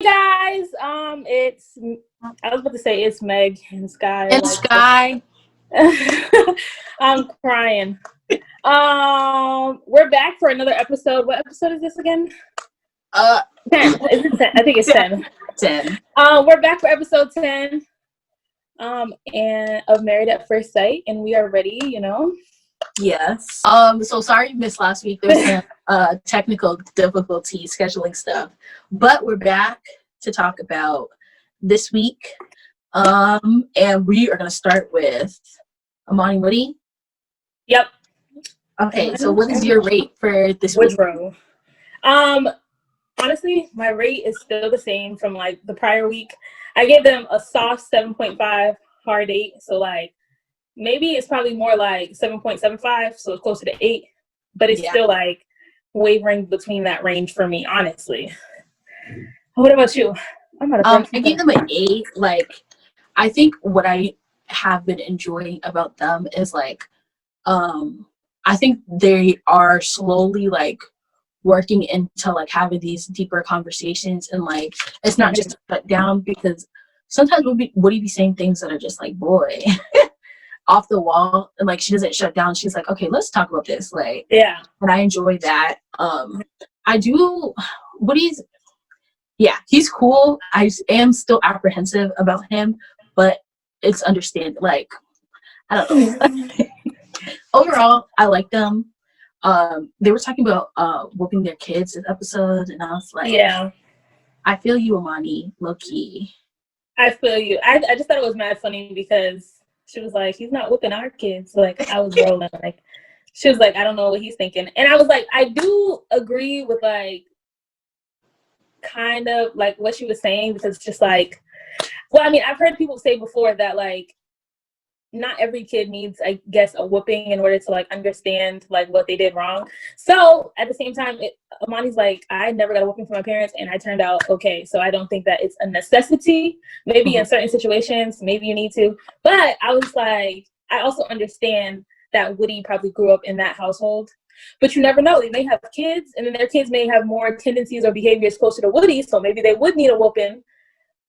Guys, it's I was about to say it's Meg and Sky. And Sky. I'm crying. We're back for another episode. What episode is this again? 10. Is it 10? I think it's 10. 10. We're back for episode 10. And of Married at First Sight, and we are ready. Yes. So sorry you missed last week. There was some technical difficulty scheduling stuff, but we're back to talk about this week. And we are gonna start with Amani Woody. Yep. Okay. So what is your rate for this week? Woodrow. Honestly, my rate is still the same from like the prior week. I gave them a soft 7.5, hard 8. So like maybe it's probably more like 7.75, so it's closer to 8. But it's still like wavering between that range for me, honestly. What about you? I gave them an 8. Like, I think what I have been enjoying about them is like, I think they are slowly like working into like having these deeper conversations, and like it's not just shut down, because sometimes Woody be saying things that are just like, boy, off the wall, and like she doesn't shut down. She's like, okay, let's talk about this. Like, yeah, and I enjoy that. I do. He's cool. I am still apprehensive about him, but it's understand. Like, I don't know. Overall, I like them. They were talking about whooping their kids in episodes, and I was like, yeah, I feel you, Amani, low key. I feel you. I just thought it was mad funny because she was like, he's not whooping our kids. Like, I was rolling. Like, she was like, I don't know what he's thinking. And I was like, I do agree with like kind of like what she was saying, because it's just like, well, I mean, I've heard people say before that like not every kid needs, I guess, a whooping in order to like understand like what they did wrong. So at the same time, Amani's like, I never got a whooping from my parents and I turned out okay. So I don't think that it's a necessity. Maybe in certain situations, maybe you need to. But I was like, I also understand that Woody probably grew up in that household. But you never know. They may have kids, and then their kids may have more tendencies or behaviors closer to Woody. So maybe they would need a whooping.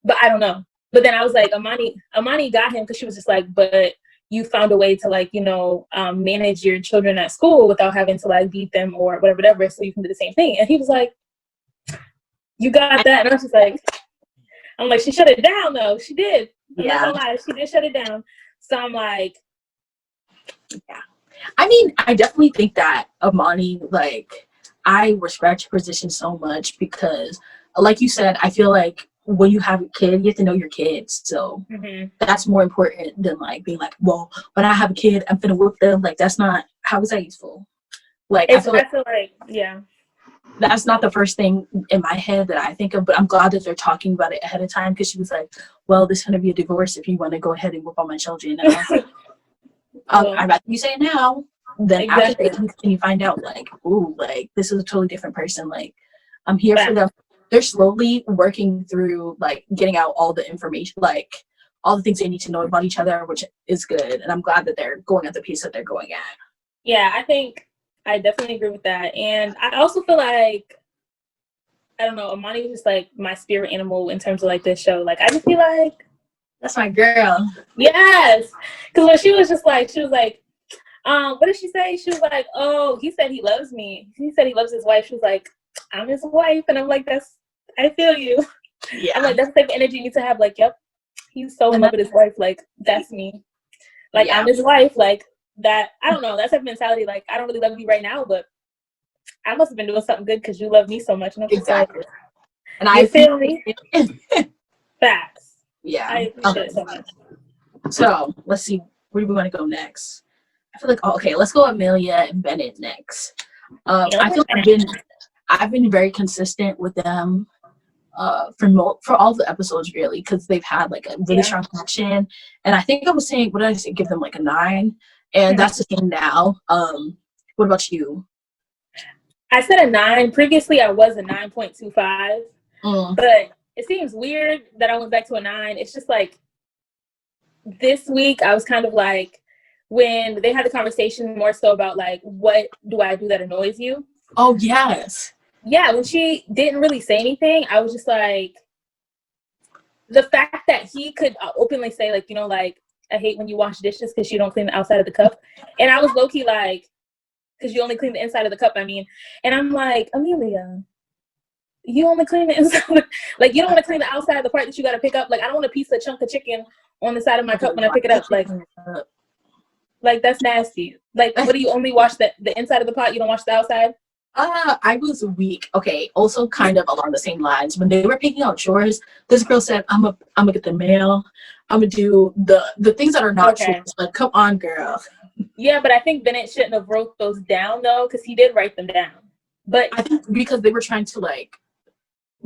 But I don't know. But then I was like, Amani got him because she was just like, but you found a way to like, manage your children at school without having to like beat them or whatever, so you can do the same thing. And he was like, you got that? And I was just like, I'm like, she shut it down though. She did. I'm not gonna lie, she did shut it down. So I'm like, yeah. I mean, I definitely think that Amani, like, I respect your position so much because, like you said, I feel like when you have a kid, you have to know your kids. So that's more important than like being like, well, when I have a kid, I'm gonna whoop them. Like, that's not, how is that useful? Like, I feel like yeah, that's not the first thing in my head that I think of, but I'm glad that they're talking about it ahead of time, because she was like, well, this is gonna be a divorce if you want to go ahead and whoop all my children. And I was like, I'd rather you say it now than after and you find out like, ooh, like this is a totally different person. Like, I'm here for them. They're slowly working through like getting out all the information, like all the things they need to know about each other, which is good. And I'm glad that they're going at the pace that they're going at. Yeah, I think I definitely agree with that. And I also feel like, I don't know, Amani was just like my spirit animal in terms of like this show. Like, I just feel like, that's my girl. Yes. Because when she was like, what did she say? She was like, oh, he said he loves me. He said he loves his wife. She was like, I'm his wife. And I'm like, I feel you. Yeah. I'm like, that's the type of energy you need to have. Like, yep, he's so in love with his wife. Like, that's me. Like, I'm his wife. Like, that, I don't know. That's type of mentality. Like, I don't really love you right now, but I must have been doing something good because you love me so much. And I'm just like, and I feel me. Facts. Yeah. I appreciate it so much. So let's see, where do we want to go next? I feel like, okay, let's go Amelia and Bennett next. I feel like I've been very consistent with them for all the episodes, really, because they've had like a really strong connection. And I think I was saying, what did I say? Give them like a 9, and that's the same now. What about you? I said a 9. Previously, I was a 9.25, but it seems weird that I went back to a 9. It's just like this week I was kind of like, when they had the conversation more so about like, what do I do that annoys you? Oh, yes. Yeah, when she didn't really say anything, I was just like, the fact that he could openly say, like, you know, like, I hate when you wash dishes because you don't clean the outside of the cup. And I was low-key like, because you only clean the inside of the cup, I mean. And I'm like, Amelia, you only clean the inside. Like, you don't want to clean the outside of the part that you got to pick up. Like, I don't want a piece of chunk of chicken on the side of my cup when I pick it up. Like that's nasty. Like, what do you only wash the inside of the pot? You don't wash the outside? I was weak. Okay, also kind of along the same lines. When they were picking out chores, this girl said, I'm gonna get the mail. I'm gonna do the things that are not chores. Like, come on, girl. Yeah, but I think Bennett shouldn't have wrote those down though, because he did write them down. But I think because they were trying to like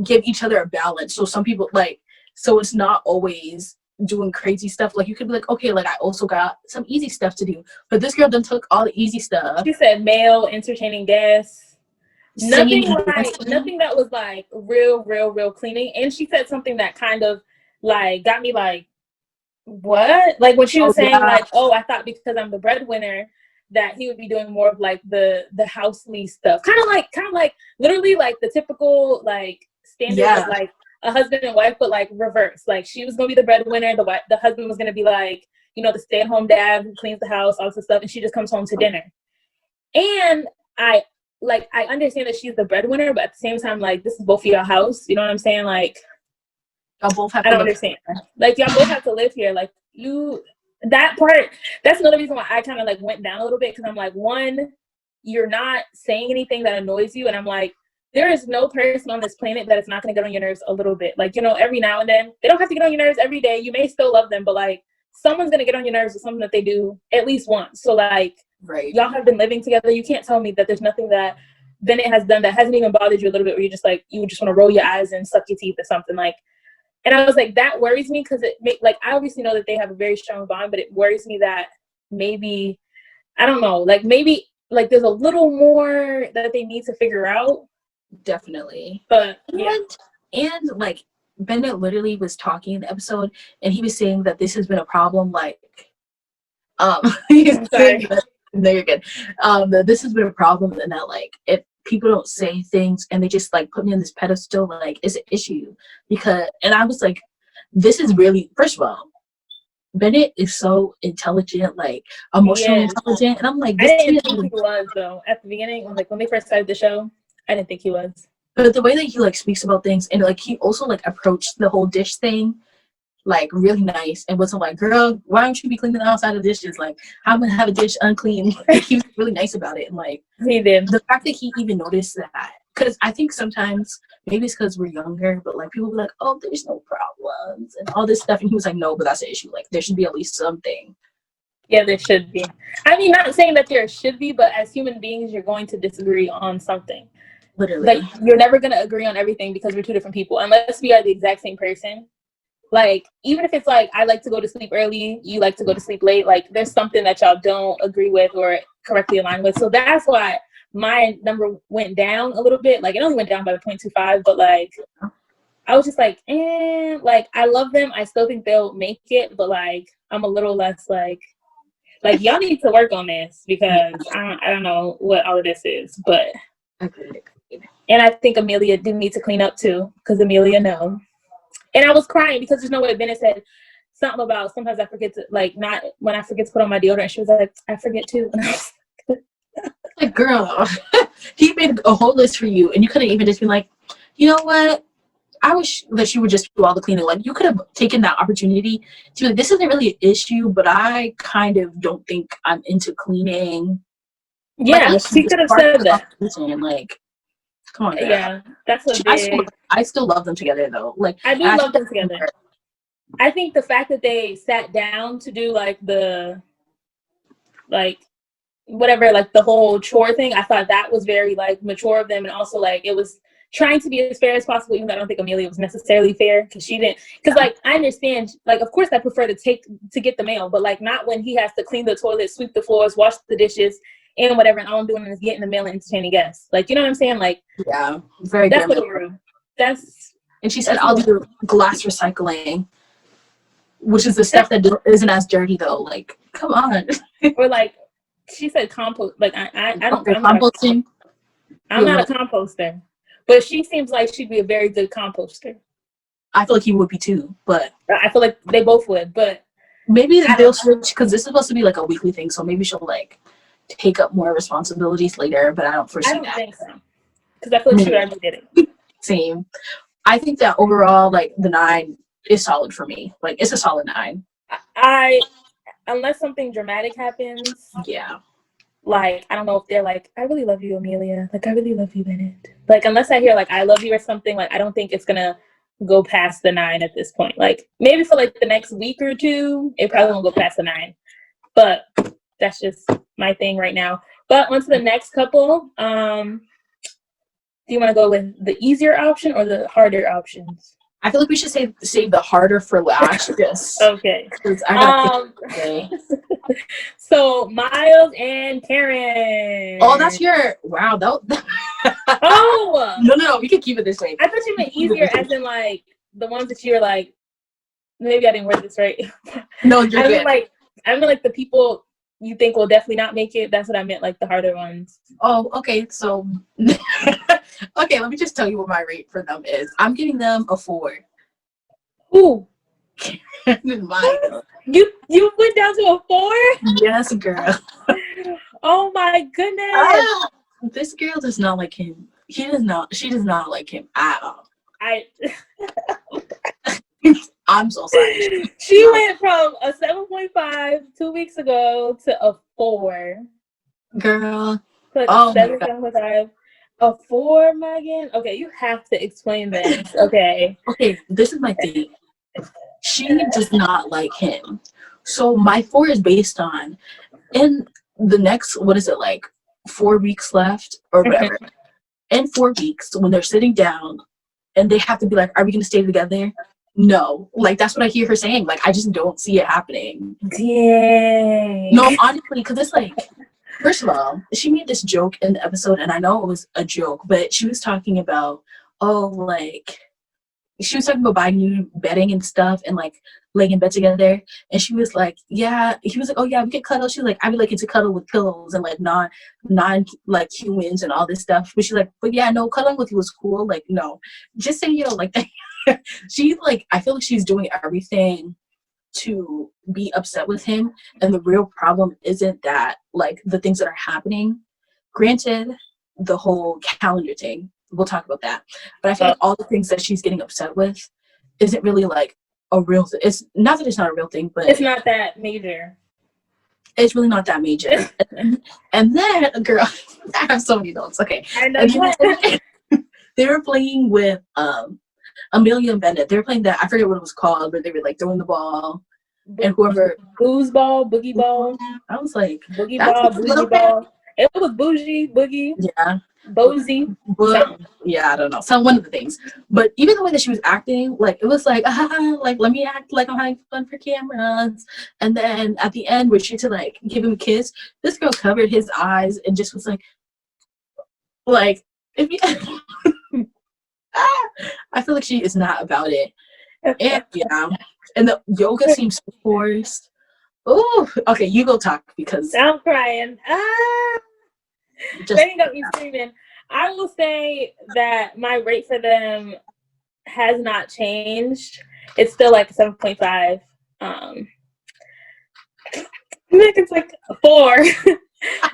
give each other a balance. So some people like, so it's not always doing crazy stuff. Like, you could be like, okay, like I also got some easy stuff to do. But this girl done took all the easy stuff. She said mail, entertaining guests. Nothing that was like real cleaning. And she said something that kind of like got me like, what? Like when she was saying like, oh, I thought because I'm the breadwinner that he would be doing more of like the housely stuff. Kind of like literally like the typical like standard of like a husband and wife, but like reverse. Like she was gonna be the breadwinner, the husband was gonna be like, you know, the stay-at-home dad who cleans the house, all this stuff, and she just comes home to dinner. And I understand that she's the breadwinner, but at the same time, like, this is both of y'all house. You know what I'm saying? Like, y'all both have to I don't understand. Like, y'all both have to live here. Like, that part, that's another reason why I kind of, like, went down a little bit. Because I'm like, one, you're not saying anything that annoys you. And I'm like, there is no person on this planet that is not going to get on your nerves a little bit. Like, you know, every now and then. They don't have to get on your nerves every day. You may still love them. But, like, someone's going to get on your nerves with something that they do at least once. So, like, y'all have been living together. You can't tell me that there's nothing that Bennett has done that hasn't even bothered you a little bit, where you just like, you just want to roll your eyes and suck your teeth or something. Like, and I was like, that worries me because like, I obviously know that they have a very strong bond, but it worries me that maybe, I don't know, like maybe like there's a little more that they need to figure out. Definitely. But yeah. And like Bennett literally was talking in the episode and he was saying that this has been a problem, like he's saying that, no, you're good. This has been a problem and that like if people don't say things and they just like put me on this pedestal, like it's an issue. Because, and I was like, this is really, first of all, Bennett is so intelligent, like emotionally intelligent, and I'm like, I didn't think he was though at the beginning, like when they first started the show. I didn't think he was. But the way that he like speaks about things and like he also like approached the whole dish thing like really nice and wasn't like, girl, why don't you be cleaning the outside of dishes? Like, I'm gonna have a dish unclean. Like, he was really nice about it. And like, he did. The fact that he even noticed that, because I think sometimes maybe it's because we're younger, but like people be like, oh, there's no problems and all this stuff, and he was like, no, but that's the issue. Like, there should be at least something. Yeah, there should be. I mean, not saying that there should be, but as human beings, you're going to disagree on something. Literally, like you're never gonna agree on everything because we're two different people, unless we are the exact same person. Like, even if it's like, I like to go to sleep early, you like to go to sleep late, like, there's something that y'all don't agree with or correctly align with. So that's why my number went down a little bit. Like, it only went down by 0.25, but, like, I was just like, like, I love them. I still think they'll make it, but, like, I'm a little less, like, y'all need to work on this because I don't know what all of this is, but. And I think Amelia do need to clean up, too, because Amelia, no. And I was crying because there's no way. Bennett said something about sometimes I forget to, like, not when I forget to put on my deodorant. She was like, I forget too. Like, girl, he made a whole list for you, and you couldn't even just be like, you know what? I wish that you would just do all the cleaning. Like, you could have taken that opportunity to be like, this isn't really an issue, but I kind of don't think I'm into cleaning. Yeah, like, she could have said that. Like, come on, girl. Yeah, that's a big. I still love them together though. Like, I do love them together. I think the fact that they sat down to do like the, like, whatever, like the whole chore thing, I thought that was very like mature of them, and also like it was trying to be as fair as possible. Even though I don't think Amelia was necessarily fair because she didn't. Because like I understand, like of course I prefer to get the mail, but like not when he has to clean the toilet, sweep the floors, wash the dishes, and whatever, and all I'm doing is getting the mail and entertaining guests. Like, you know what I'm saying? Like, yeah, very. That's a little rude. And she said, I'll do glass recycling, which is the stuff that isn't as dirty though. Like, come on. Or like, she said compost. Like, I don't. I'm composting. I'm not a composter, but she seems like she'd be a very good composter. I feel like he would be too, but I feel like they both would, but maybe they'll switch because this is supposed to be like a weekly thing, so maybe she'll like take up more responsibilities later, but I don't foresee that. I don't think so. Because I feel like she already did it. Same. I think that overall, like, the 9 is solid for me. Like, it's a solid 9. Unless something dramatic happens. Yeah. Like, I don't know if they're like, I really love you, Amelia. Like, I really love you, Bennett. Like, unless I hear, like, I love you or something, like, I don't think it's going to go past the 9 at this point. Like, maybe for, like, the next week or two, it probably won't go past the 9. But that's just my thing right now. But on to the next couple. Do you want to go with the easier option or the harder options? I feel like we should save the harder for last. Just okay. I gotta think So Miles and Karen. Oh, that's your wow. Oh no, we can keep it this way. I thought you meant easier as in like the ones that you were like. Maybe I didn't word this right. No, you're good. I mean like the people you think will definitely not make it. That's what I meant, like the harder ones. Oh, okay. So, okay, let me just tell you what my rate for them is. I'm giving them a 4. Ooh. Mine. You went down to a 4? Yes, girl. Oh my goodness. This girl does not like him. She does not like him at all. I'm so sorry. She went from a 7.5 2 weeks ago to a 4. Girl. Like oh 7.5. A 4, Megan? Okay, you have to explain this. Okay. Okay, this is my thing. She does not like him. So my 4 is based on in the next, what is it, like 4 weeks left or whatever. In 4 weeks, when they're sitting down and they have to be like, are we going to stay together? No. Like, that's what I hear her saying. Like, I just don't see it happening. Dang. No, honestly, because it's like, first of all, she made this joke in the episode, and I know it was a joke, but she was talking about, she was talking about buying new bedding and stuff and, like, laying in bed together. And she was like, yeah. He was like, oh, yeah, we could cuddle. She's like, I'd be liking to cuddle with pillows and, like, non like, humans and all this stuff. But she's like, but, yeah, no, cuddling with you was cool. Like, no. Just say, like, that. She, like, I feel like she's doing everything to be upset with him, and the real problem isn't that, like, the things that are happening. Granted, the whole calendar thing, we'll talk about that, but I feel like all the things that she's getting upset with isn't really like a real it's not that it's not a real thing, but it's not that major. It's really not that major. And then, girl, I have so many notes. Okay, I know. they were playing with Amelia Bennett. They were playing that, I forget what it was called, but they were like throwing the ball and whoever. Booze ball, boogie ball. I was like, boogie ball, boogie ball. It was bougie, boogie. Yeah. Bozy. Yeah, I don't know. One of the things. But even the way that she was acting, like, it was like, like, let me act like I'm having fun for cameras. And then at the end, where she to like give him a kiss, this girl covered his eyes and just was like, if you I feel like she is not about it. And yeah. And the yoga seems so forced. Oh, okay, you go talk because I'm crying. They got me screaming. I will say that my rate for them has not changed. It's still like 7.5. It's like 4.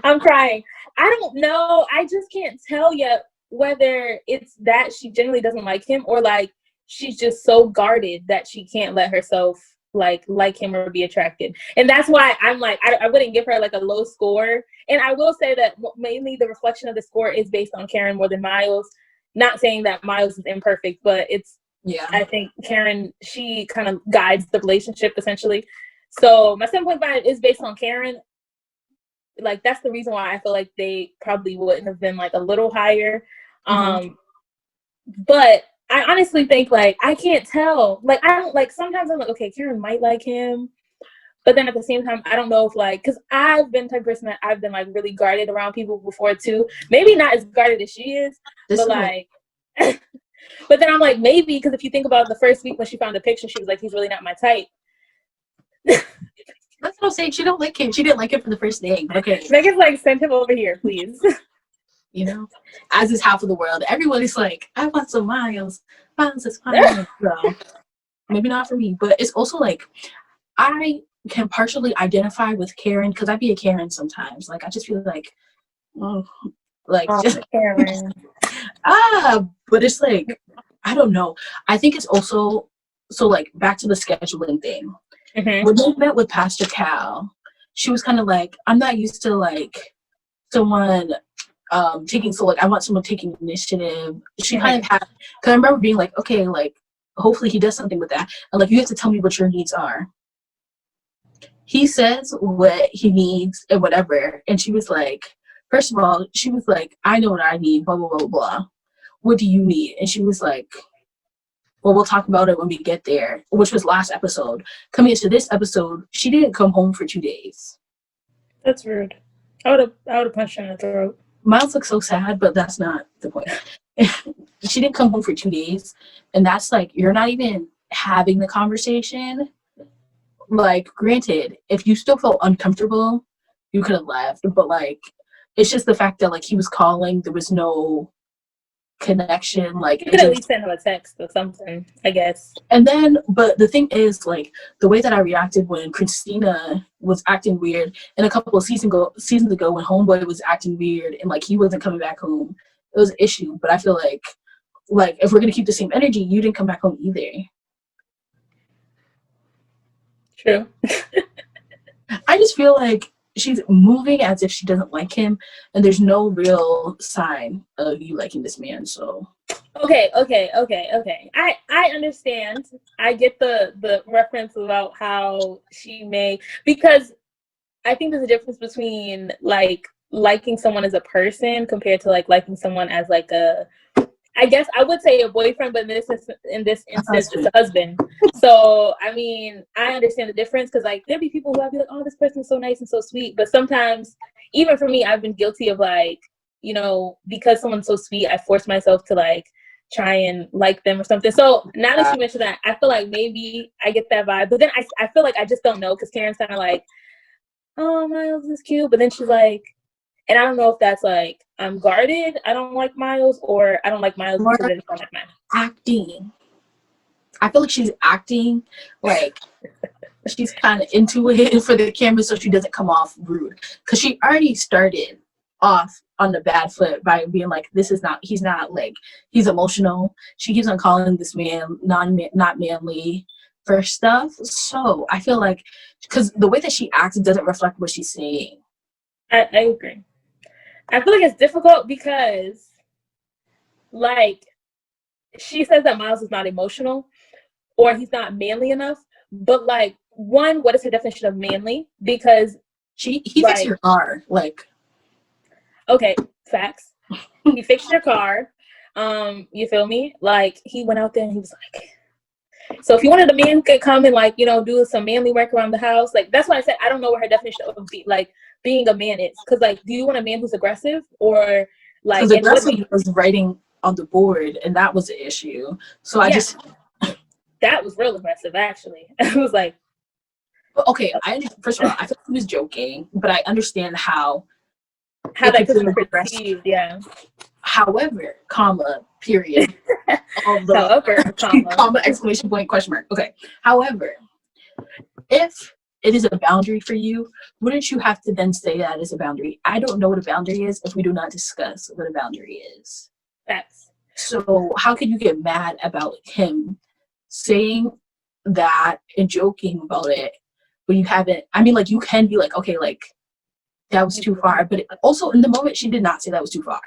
I'm crying. I don't know. I just can't tell yet whether it's that she genuinely doesn't like him or like she's just so guarded that she can't let herself like him or be attracted. And that's why I'm like, I wouldn't give her like a low score. And I will say that mainly the reflection of the score is based on Karen more than Miles. Not saying that Miles is imperfect, but I think Karen, she kind of guides the relationship essentially. So my 7.5 is based on Karen. Like, that's the reason why I feel like they probably wouldn't have been like a little higher. But I honestly think, like, I can't tell. Like, I don't, like, sometimes I'm like, okay, Karen might like him. But then at the same time, I don't know if, like, because I've been the type of person that I've been, like, really guarded around people before, too. Maybe not as guarded as she is, but, like, but then I'm like, maybe, because if you think about the first week when she found the picture, she was like, he's really not my type. That's what I'm saying. She don't like him. She didn't like him from the first day. Okay. Megan's like, send him over here, please. you know, as is half of the world. Everyone is like, I want some Miles. Miles is fine. So maybe not for me, but it's also like I can partially identify with Karen because I be a Karen sometimes. Like I just feel like, oh, like just Karen. but it's like I don't know. I think it's also so like back to the scheduling thing. Mm-hmm. When they met with Pastor Cal, she was kind of like, I'm not used to like someone taking so like I want someone taking initiative. She kind of had because I remember being like, okay, like hopefully he does something with that. And like you have to tell me what your needs are. He says what he needs and whatever. And she was like, first of all, she was like, I know what I need, blah, blah, blah, blah. What do you need? And she was like, well, we'll talk about it when we get there, which was last episode. Coming into this episode, she didn't come home for 2 days. That's rude. I would have punched her in the throat. Miles looks so sad, but that's not the point. She didn't come home for 2 days. And that's like, you're not even having the conversation. Like, granted, if you still felt uncomfortable, you could have left. But like, it's just the fact that like he was calling, there was no connection. Like, you could at least send him a text or something, I guess. And then, but the thing is, like, the way that I reacted when Christina was acting weird, and a couple of seasons ago when Homeboy was acting weird and like he wasn't coming back home, it was an issue. But I feel like if we're gonna keep the same energy, you didn't come back home either. True. I just feel like she's moving as if she doesn't like him, and there's no real sign of you liking this man. So okay. I understand. I get the reference about how she may, because I think there's a difference between like liking someone as a person compared to like liking someone as like a, I guess I would say a boyfriend, but in this instance, it's a husband. So, I mean, I understand the difference because, like, there'd be people who I'd be like, oh, this person's so nice and so sweet. But sometimes, even for me, I've been guilty of, like, you know, because someone's so sweet, I force myself to, like, try and like them or something. So, now that you mentioned that, I feel like maybe I get that vibe. But then I feel like I just don't know because Karen's kind of like, oh, Miles is cute. But then she's like, and I don't know if that's like, I'm guarded, I don't like Miles, or I don't like Miles because I don't like Miles. Acting. I feel like she's acting like she's kind of into it for the camera so she doesn't come off rude. Because she already started off on the bad foot by being like, he's not like, he's emotional. She keeps on calling this man not manly for stuff. So I feel like, because the way that she acts doesn't reflect what she's saying. I agree. I feel like it's difficult because, like, she says that Miles is not emotional or he's not manly enough. But, like, one, what is her definition of manly? Because he fixed your car. Like, okay, facts. He fixed your car. You feel me? Like, he went out there and he was like, so if you wanted a man could come and like, you know, do some manly work around the house, like that's why I said I don't know what her definition of being a man is. Because like, do you want a man who's aggressive or like? Because aggressive was writing on the board, and that was the issue. So I just that was real aggressive. Actually, it was like, okay. First of all, I thought he was joking, but I understand how that could be perceived. Yeah. However, comma, period. However, comma, exclamation point, question mark. Okay. However, if it is a boundary for you, wouldn't you have to then say that is a boundary? I don't know what a boundary is if we do not discuss what a boundary is. Facts. So how can you get mad about him saying that and joking about it when you haven't? I mean, like, you can be like, okay, like, that was too far. But also in the moment, she did not say that was too far.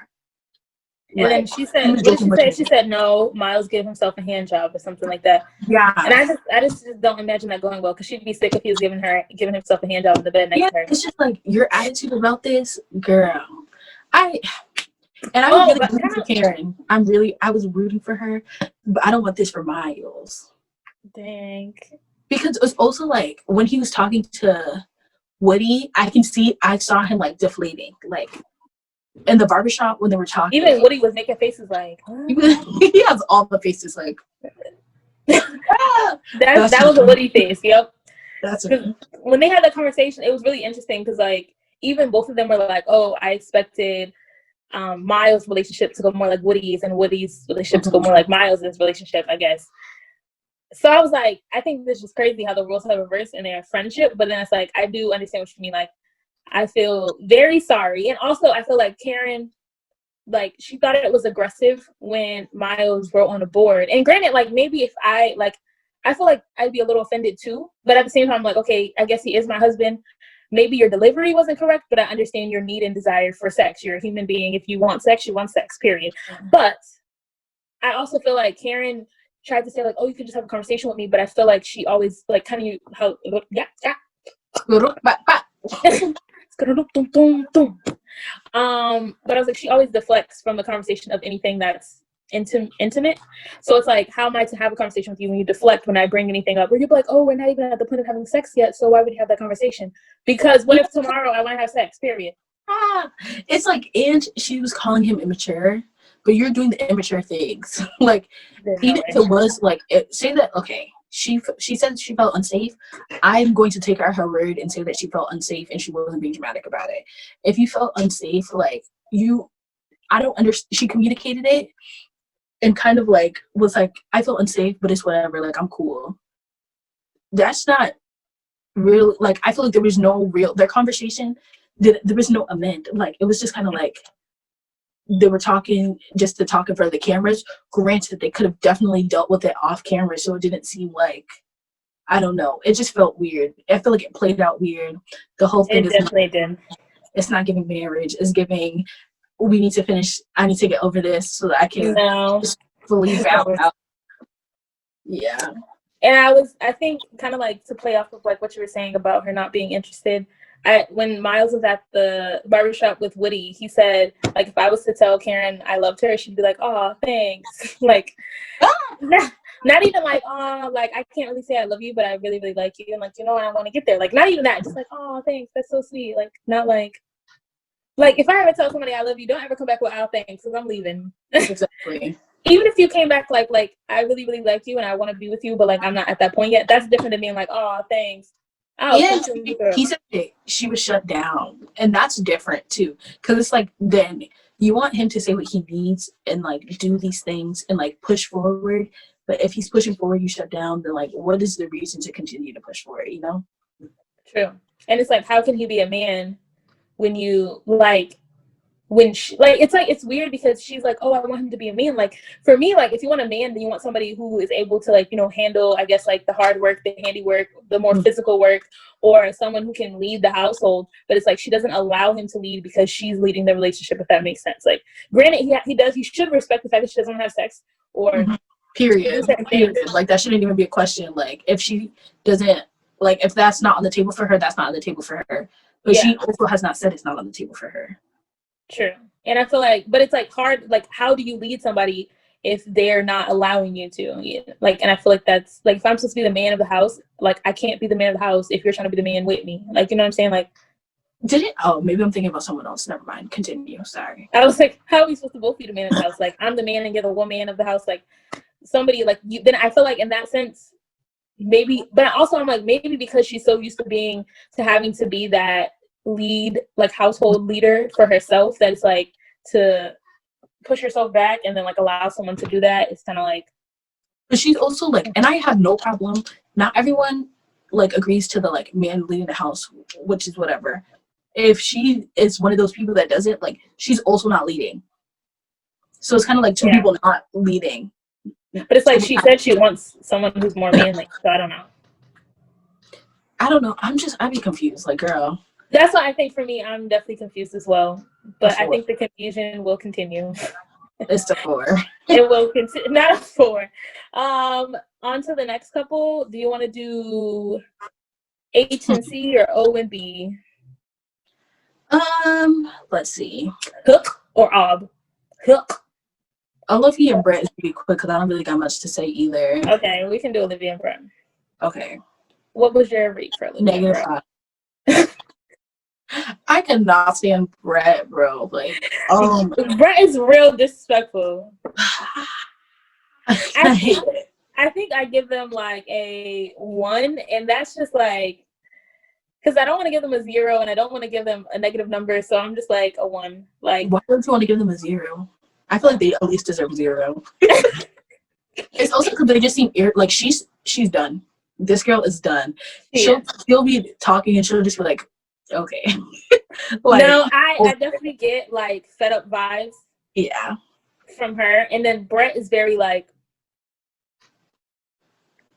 And then she said, what did she say? She said, no, Miles gave himself a hand job or something like that. Yeah. And I just don't imagine that going well because she'd be sick if he was giving himself a hand job in the bed next to her. It's just like your attitude about this, girl. I was really rooting for Karen. I was rooting for her, but I don't want this for Miles. Dang. Because it was also like when he was talking to Woody, I saw him like deflating, like in the barbershop when they were talking. Even Woody was making faces like, he has all the faces like, that was a Woody face. Yep. That's when they had that conversation, it was really interesting because like even both of them were like, oh, I expected Miles' relationship to go more like Woody's, and Woody's relationship to go more like Miles' relationship, I guess. So I was like, I think this is crazy how the roles have reversed in their friendship. But then it's like, I do understand what you mean. Like, I feel very sorry. And also, I feel like Karen, like, she thought it was aggressive when Miles wrote on the board. And granted, like, maybe if I feel like I'd be a little offended too. But at the same time, I'm like, okay, I guess he is my husband. Maybe your delivery wasn't correct, but I understand your need and desire for sex. You're a human being. If you want sex, you want sex, period. But I also feel like Karen tried to say, like, oh, you could just have a conversation with me. But I feel like she always, like, kind of, how, yeah. But I was like, she always deflects from the conversation of anything that's intimate. So it's like, how am I to have a conversation with you when you deflect when I bring anything up? Or you're like, oh, we're not even at the point of having sex yet, so why would you have that conversation? Because what if tomorrow I want to have sex, period? It's like, and she was calling him immature, but you're doing the immature things. Like, even if it was like, say that, okay, she said she felt unsafe. I'm going to take her word and say that she felt unsafe and she wasn't being dramatic about it. If you felt unsafe, like, I don't understand. She communicated it and kind of like was like, I felt unsafe, but it's whatever. Like, I'm cool. That's not real. Like, I feel like there was no real, their conversation, there was no amend. Like, it was just kind of like, they were talking just to talk in front of the cameras. Granted, they could have definitely dealt with it off camera, so it didn't seem like, I don't know. It just felt weird. I feel like it played out weird. The whole thing did. It's not giving marriage. It's giving, we need to finish. I need to get over this so that I can just fully bow out. Yeah. And I think kind of like to play off of like what you were saying about her not being interested. When Miles was at the barbershop with Woody, he said, like, if I was to tell Karen I loved her, she'd be like, oh, thanks. Like, not even like, oh, like, I can't really say I love you, but I really, really like you. And, like, you know, I want to get there. Like, not even that. Just like, oh, thanks. That's so sweet. Like, not like, if I ever tell somebody I love you, don't ever come back with, oh, thanks, because I'm leaving. Exactly. Even if you came back like, I really, really like you and I want to be with you, but, like, I'm not at that point yet. That's different than being like, oh, thanks. Oh, yeah, he said she was shut down, and that's different too, because it's like, then you want him to say what he needs and like do these things and like push forward, but if he's pushing forward, you shut down, then like, what is the reason to continue to push forward, you know? True. And it's like, how can he be a man when you like, when she, like, it's weird because she's like, oh, I want him to be a man. Like, for me, like, if you want a man, then you want somebody who is able to, like, you know, handle, I guess, like the hard work, the handiwork, the more physical work, or someone who can lead the household. But it's like, she doesn't allow him to lead because she's leading the relationship, if that makes sense. Like, granted, he should respect the fact that she doesn't have sex, or period. Like, that shouldn't even be a question. Like, if she doesn't, like, if that's not on the table for her, that's not on the table for her. But she also has not said it's not on the table for her. True. And I feel like, but it's like hard, like, how do you lead somebody if they're not allowing you to? Like, and I feel like that's like, if I'm supposed to be the man of the house, like, I can't be the man of the house if you're trying to be the man with me. Like, you know what I'm saying? Like, maybe I'm thinking about someone else. Never mind. Continue. Sorry. I was like, how are we supposed to both be the man of the house? Like, I'm the man and you're the woman of the house. Like, somebody like you, then I feel like in that sense, maybe, but also I'm like, maybe because she's so used to having to be that lead, like, household leader for herself, that it's like, to push herself back and then like allow someone to do that, it's kind of like, but she's also like, and I have no problem, not everyone like agrees to the like man leading the house, which is whatever. If she is one of those people that doesn't, like, she's also not leading, so it's kind of like two people not leading. But it's like, she said she wants someone who's more manly, so I don't know. I'd be confused, like, girl. That's why I think for me, I'm definitely confused as well. But I think the confusion will continue. It's a 4. It will continue, not a 4. On to the next couple. Do you want to do H and C or O and B? Let's see. Hook or Ob? Hook. Olivia and Brett is pretty quick because I don't really got much to say either. Okay, we can do Olivia and Brett. Okay. What was your rate for Olivia? -5. I cannot stand Brett, bro. Like, Brett is real disrespectful. I hate it. I think I give them like a 1, and that's just like, because I don't want to give them a 0 and I don't want to give them a negative number, so I'm just like a 1. Like, why don't you want to give them a 0? I feel like they at least deserve 0. It's also because they just seem like she's done. This girl is done. She'll be talking and she'll just be like, okay. Like, no, I definitely get like fed up vibes. Yeah. From her, and then Brett is very like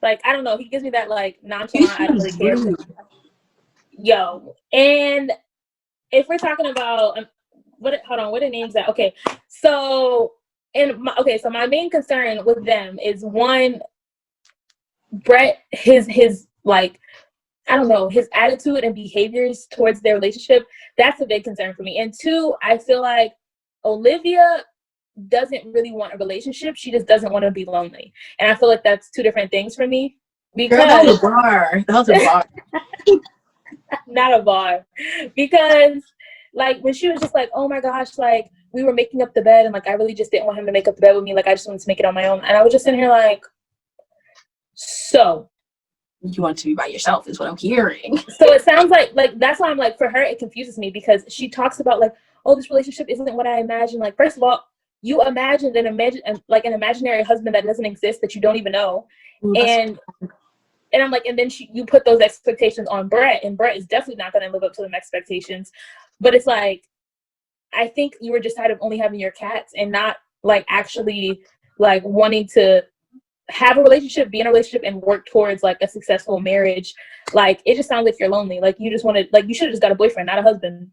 I don't know. He gives me that like nonchalant. I don't really care. Yo, and if we're talking about hold on, what are names that? Okay, so so my main concern with them is, one, Brett, his like, I don't know, his attitude and behaviors towards their relationship. That's a big concern for me. And 2, I feel like Olivia doesn't really want a relationship. She just doesn't want to be lonely. And I feel like that's 2 different things for me. Because girl, that was a bar. That was a bar. Not a bar. Because like when she was just like, oh my gosh, like we were making up the bed and like I really just didn't want him to make up the bed with me. Like I just wanted to make it on my own. And I was just sitting here like, so you want to be by yourself is what I'm hearing. So it sounds like that's why I'm like, for her it confuses me, because she talks about like, oh, this relationship isn't what I imagined. Like, first of all, you imagined an imaginary husband that doesn't exist, that you don't even know. Ooh, and I'm like, and then you put those expectations on Brett, and Brett is definitely not going to live up to them expectations. But it's like, I think you were just tired of only having your cats and not like actually like wanting to have a relationship, be in a relationship, and work towards like a successful marriage. Like, it just sounds like you're lonely. Like, you just wanted, like, you should have just got a boyfriend, not a husband.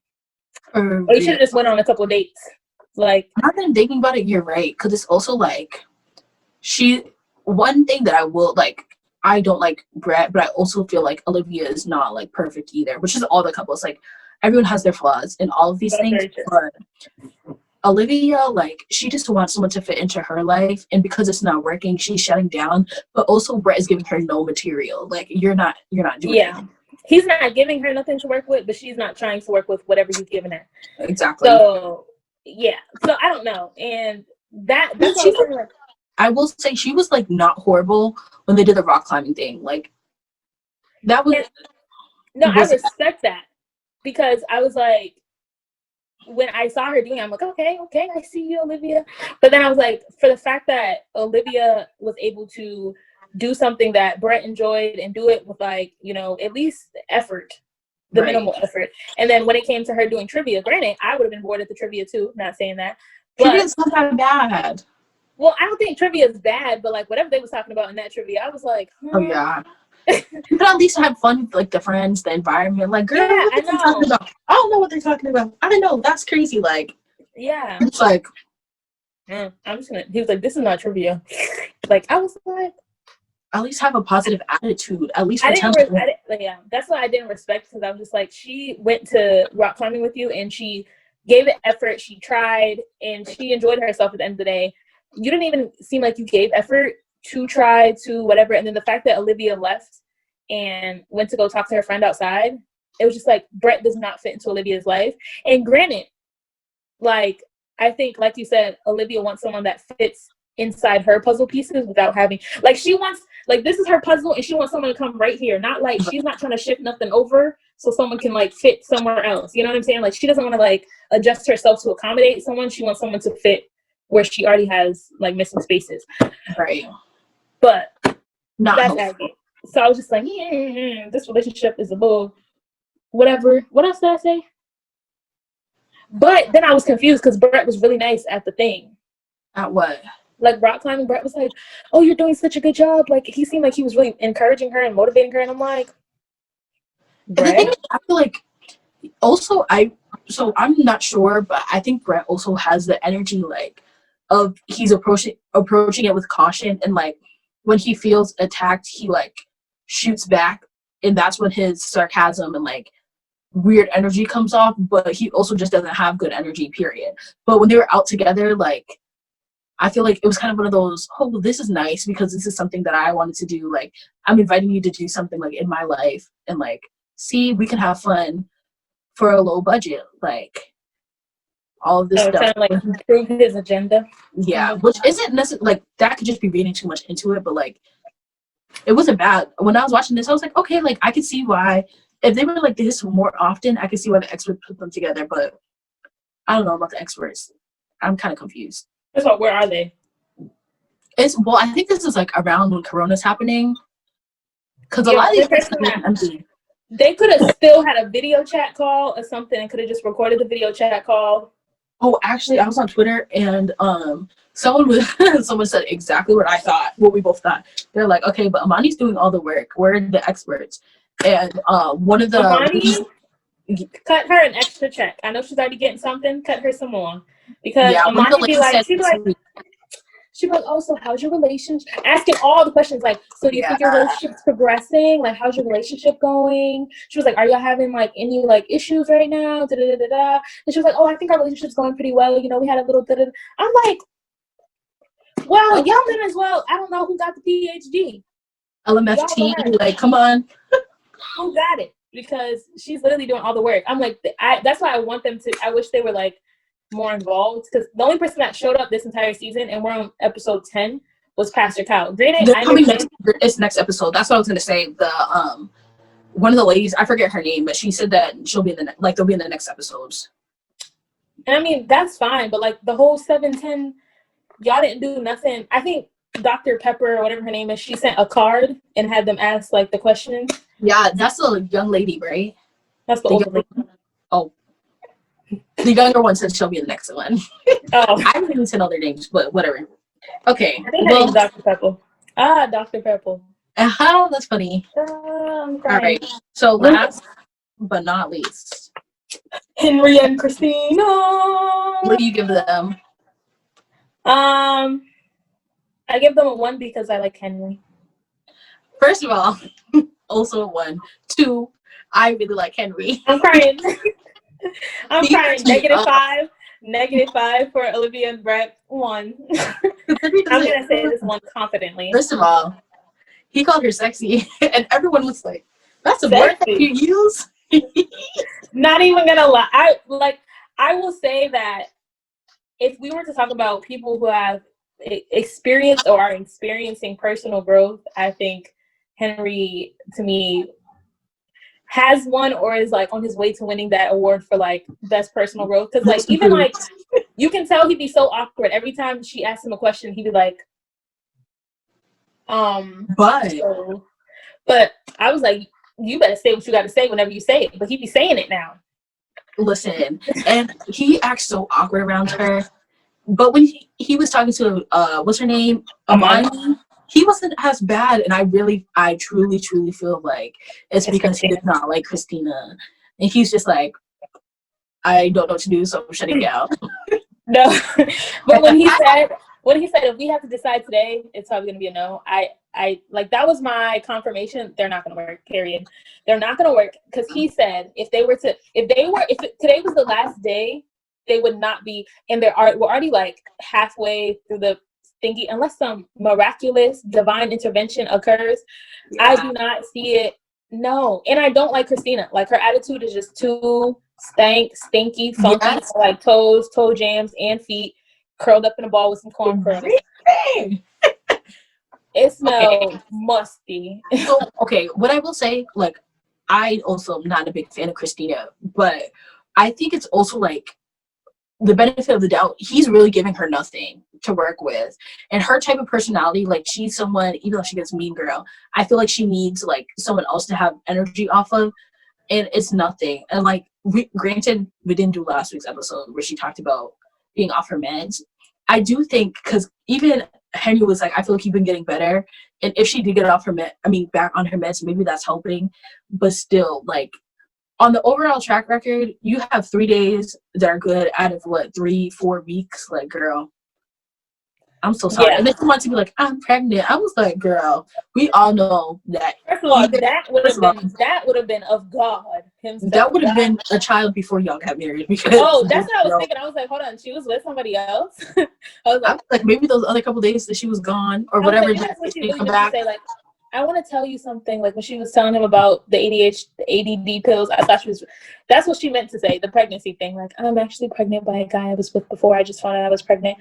Or you should have just went on a couple of dates. Like, now that I'm thinking about it, you're right. Because it's also like, one thing that I will like, I don't like Brett, but I also feel like Olivia is not like perfect either, which is all the couples. Like, everyone has their flaws in all of these things. But Olivia, like, she just wants someone to fit into her life, and because it's not working, she's shutting down. But also, Brett is giving her no material. Like, you're not doing it. He's not giving her nothing to work with, but she's not trying to work with whatever he's giving her. Exactly. So yeah. So I don't know, and that's what I'm like. I will say she was like not horrible when they did the rock climbing thing. Like, that was I respect that, because I was like, when I saw her doing it, I'm like, okay, I see you, Olivia. But then I was like, for the fact that Olivia was able to do something that Brett enjoyed and do it with like, you know, at least effort, the minimal effort. And then when it came to her doing trivia, granted, I would have been bored at the trivia too, not saying that. But trivia's not that bad. Well, I don't think trivia is bad, but like whatever they was talking about in that trivia, I was like, oh yeah. You could at least have fun with like the friends, the environment. Like, girl, yeah, what are they talking about? I don't know what they're talking about. I don't know. That's crazy. Like, yeah. It's like, I'm just gonna. He was like, "This is not trivia." Like, I was like, at least have a positive attitude. At least yeah, that's what I didn't respect, because I was just like, she went to rock climbing with you and she gave it effort. She tried and she enjoyed herself at the end of the day. You didn't even seem like you gave effort to try to whatever. And then the fact that Olivia left and went to go talk to her friend outside, it was just like, Brett does not fit into Olivia's life. And granted, like, I think, like you said, Olivia wants someone that fits inside her puzzle pieces without having, like, she wants, like, this is her puzzle and she wants someone to come right here. Not like, she's not trying to shift nothing over so someone can like fit somewhere else. You know what I'm saying? Like, she doesn't want to like adjust herself to accommodate someone. She wants someone to fit where she already has like missing spaces. Right. But not that's that. So I was just like, this relationship is a bull. Whatever. What else did I say? But then I was confused because Brett was really nice at the thing. At what? Like rock climbing, Brett was like, oh, you're doing such a good job. Like, he seemed like he was really encouraging her and motivating her. And I'm like, Brett? And the thing is, I feel like also I'm not sure, but I think Brett also has the energy like of he's approaching it with caution, and like when he feels attacked, he like shoots back, and that's when his sarcasm and like weird energy comes off. But he also just doesn't have good energy, period. But when they were out together, like, I feel like it was kind of one of those, oh, this is nice because this is something that I wanted to do. Like, I'm inviting you to do something like in my life, and like, see, we can have fun for a low budget, like all of this stuff. Kind of like improve his agenda. Yeah, which isn't necessarily like, that could just be reading too much into it, but like, it wasn't bad. When I was watching this, I was like, okay, like I could see why if they were like this more often, I could see why the experts put them together, but I don't know about the experts. I'm kind of confused. First of all, where are they? Well, I think this is like around when Corona's happening. Because a Yeah, lot of these places person are that empty. they could have still had a video chat call or something and could have just recorded the video chat call. Oh, actually, I was on Twitter and someone said exactly what I thought, what we both thought. They're like, okay, but Amani's doing all the work. We're the experts. And one of the Amani, cut her an extra check. I know she's already getting something. Cut her some more. Because yeah, Amani be like, she'd be like, oh, so how's your relationship? Asking all the questions like, so do you think your relationship's progressing? Like, how's your relationship going? She was like, are y'all having like any like issues right now? Da, da, da, da, da. And she was like, oh, I think our relationship's going pretty well. You know, we had a little da, da, da. I'm like, well, y'all men as well. I don't know who got the PhD. LMFT, like, come on. Who got it? Because she's literally doing all the work. I'm like, that's why I want them to, I wish they were like, more involved, because the only person that showed up this entire season, and we're on episode 10, was Pastor Kyle. It's next episode. That's what I was gonna say. The one of the ladies, I forget her name, but she said that she'll be in they'll be in the next episodes. And I mean, that's fine, but like the whole 710, y'all didn't do nothing. I think Dr. Pepper or whatever her name is, she sent a card and had them ask like the questions. Yeah, that's the young lady, right? That's the older lady. Oh. The younger one said she'll be in the next one. Oh. I don't need to know their names, but whatever. Okay. I think her name's Dr. Pepper. Ah, Dr. Pepper. That's funny. I'm crying. All right. So last but not least, Henry and Christina. What do you give them? I give them a 1 because I like Henry. First of all, also a 1. 2, I really like Henry. I'm crying. I'm crying. -5. -5 for Olivia and Brett. 1. I'm gonna say this one confidently. First of all, he called her sexy, and everyone was like, "That's a word you use." Not even gonna lie. I will say that if we were to talk about people who have experienced or are experiencing personal growth, I think Henry, to me, has won or is like on his way to winning that award for like best personal growth. Because like even like you can tell he'd be so awkward every time she asked him a question. He'd be like, but I was like, you better say what you got to say whenever you say it. But he'd be saying it now. Listen, and he acts so awkward around her. But when he was talking to what's her name, Amani, he wasn't as bad, and I truly feel like it's because he did not like Christina, and he's just like, I don't know what to do, so I'm shutting down. No, but when he said if we have to decide today, it's probably gonna be a no. I like that was my confirmation. They're not gonna work. Period. They're not gonna work because he said if today was the last day, they would not be, and we're already like halfway through the thingy, unless some miraculous divine intervention occurs. Yeah. I do not see it. No. And I don't like Christina. Like her attitude is just too stinky, funky, yes. Like toe jams and feet curled up in a ball with some corn curls. It smells musty. So, okay, what I will say, like, I also am not a big fan of Christina, but I think it's also like the benefit of the doubt, he's really giving her nothing to work with. And her type of personality, like she's someone, even though she gets mean girl, I feel like she needs like someone else to have energy off of, and it's nothing. And like, granted, we didn't do last week's episode where she talked about being off her meds. I do think, because even Henry was like, I feel like he's been getting better. And if she did get off her back on her meds, maybe that's helping. But still, like, on the overall track record, you have 3 days that are good out of what, 3-4 weeks? Like, girl, I'm so sorry. Yeah. And then she wanted to be like, I'm pregnant. I was like, girl, we all know that. First of all, that would have been of God himself. That would have been a child before y'all got married. Because that's what I was thinking. I was like, hold on, she was with somebody else. I was like, maybe those other couple days that she was gone or whatever. Like, what she really come back. Say, like, I want to tell you something. Like when she was telling him about the ADD pills, I thought that's what she meant to say, the pregnancy thing. Like, I'm actually pregnant by a guy I was with before. I just found out I was pregnant.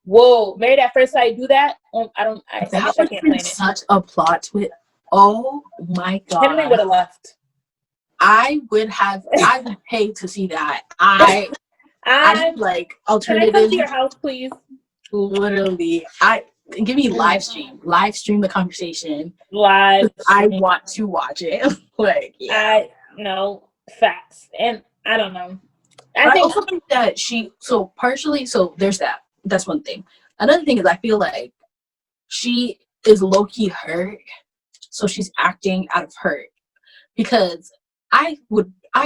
Whoa, Married at First Sight, do that? I guess I can't plan it. Such a plot twist. Oh my God. Henry would have left. I would pay to see that. I like Can I alternative. come to your house, please? Literally, give me live stream the conversation. Live. I want to watch it. Like, yeah. No facts, and I don't know. I also think that there's that. That's one thing. Another thing is I feel like she is low-key hurt, so she's acting out of hurt. Because I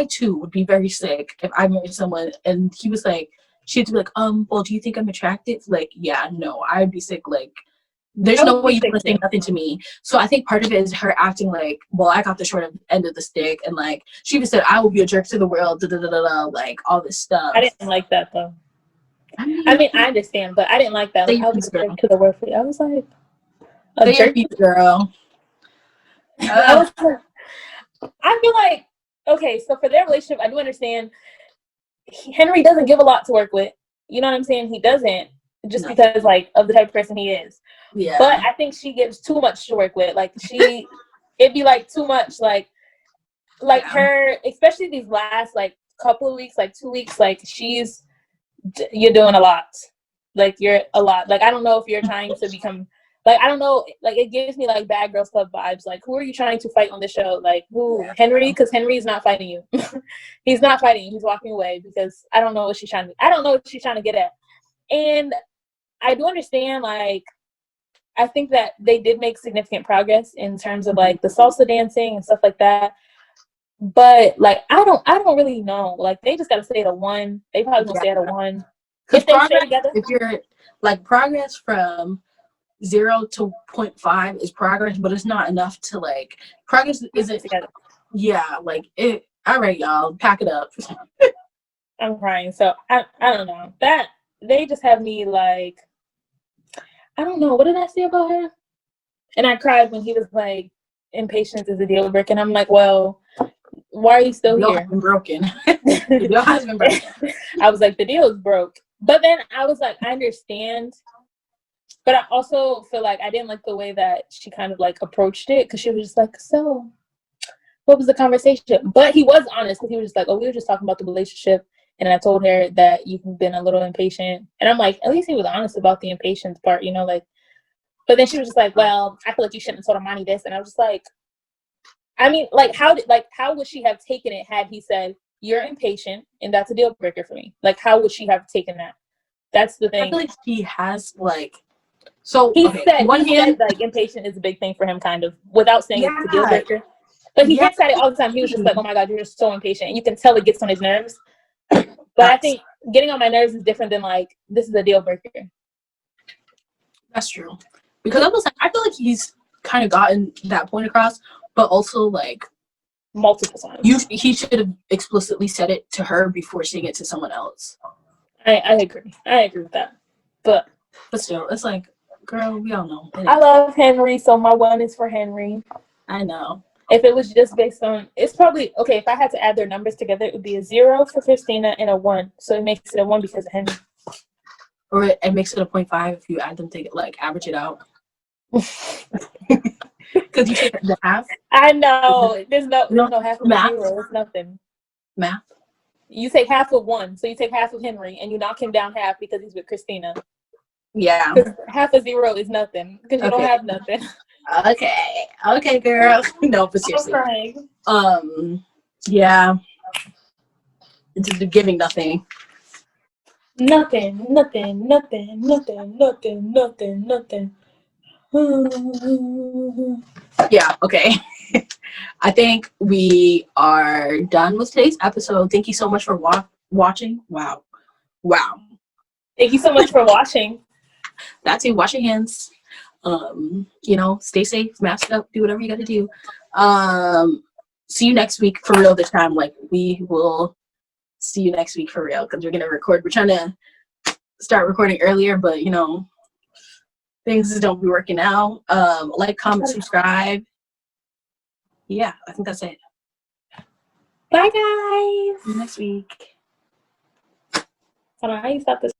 too would be very sick if I married someone and he was like, she'd be like, well, do you think I'm attractive? Like, yeah, no, I'd be sick. Like, there's no way you want to say nothing to me. So I think part of it is her acting like, well, I got the short end of the stick, and like she even said, I will be a jerk to the world, like all this stuff. I didn't like that though. I mean, I understand, but I didn't like that. Like, I was a jerk to the world. I was like, a jerk, girl. I feel like, okay, so for their relationship, I do understand Henry doesn't give a lot to work with. You know what I'm saying? He doesn't, just because like of the type of person he is. Yeah. But I think she gives too much to work with. Like it'd be like too much. Like her, especially these last like couple of weeks, like 2 weeks. Like you're doing a lot. Like you're a lot. Like I don't know if you're trying to become. Like, I don't know, like, it gives me, like, Bad Girls Club vibes. Like, who are you trying to fight on the show? Like, who? Henry? Because Henry's not fighting you. He's not fighting you. He's walking away because I don't know what she's trying to get at. And I do understand, like, I think that they did make significant progress in terms of, like, the salsa dancing and stuff like that. But, like, I don't really know. Like, they just got to stay at a 1. They probably going to stay at a 1. If they stay together. If you're, like, progress from 0 to 0.5 is progress, but it's not enough to like progress isn't together. Yeah, like it. All right, y'all, pack it up. I'm crying. So I don't know that they just have me like, I don't know, what did I say about her? And I cried when he was like, impatience is a deal breaker, and I'm like, well, why are you still here? Has been broken. The deal has been broken. I was like, the deal is broke. But then I was like, I understand. But I also feel like I didn't like the way that she kind of like approached it, because she was just like, so what was the conversation? But he was honest, because he was just like, oh, we were just talking about the relationship, and I told her that you've been a little impatient. And I'm like, at least he was honest about the impatience part, you know, like. But then she was just like, well, I feel like you shouldn't have told Amani this. And I was just like, I mean, like, how would she have taken it had he said, you're impatient and that's a deal breaker for me? Like, how would she have taken that? That's the thing. I feel like he has like. So he said like impatient is a big thing for him, kind of, without saying it's a deal breaker. But he hits at it all the time. He was just like, oh my God, you're just so impatient. And you can tell it gets on his nerves. But I think getting on my nerves is different than like, this is a deal breaker. That's true. Because I feel like he's kind of gotten that point across, but also like multiple times. He should have explicitly said it to her before saying it to someone else. I agree. I agree with that. But still, it's like, girl, we all know. I love Henry, so my 1 is for Henry. I know. If it was just based on, it's probably, okay, if I had to add their numbers together, it would be a 0 for Christina and a 1. So it makes it a 1 because of Henry. Or it makes it a 0.5 if you add them to like average it out. Because you take the half. I know. There's no half of math. 0. It's nothing. Math. You take half of 1. So you take half of Henry and you knock him down half because he's with Christina. Yeah. Half of 0 is nothing because you don't have nothing. Okay, girl. No, but seriously. Yeah. It's giving nothing. Nothing. Yeah, okay. I think we are done with today's episode. Thank you so much for watching. Wow. Thank you so much for watching. That's it. Wash your hands. Stay safe, mask up, do whatever you gotta do. See you next week for real this time. Like, we will see you next week for real, because we're gonna record. We're trying to start recording earlier, but things don't be working out. Like, comment, subscribe. Yeah, I think that's it. Bye, guys. See you next week. Hold on, how you stop this?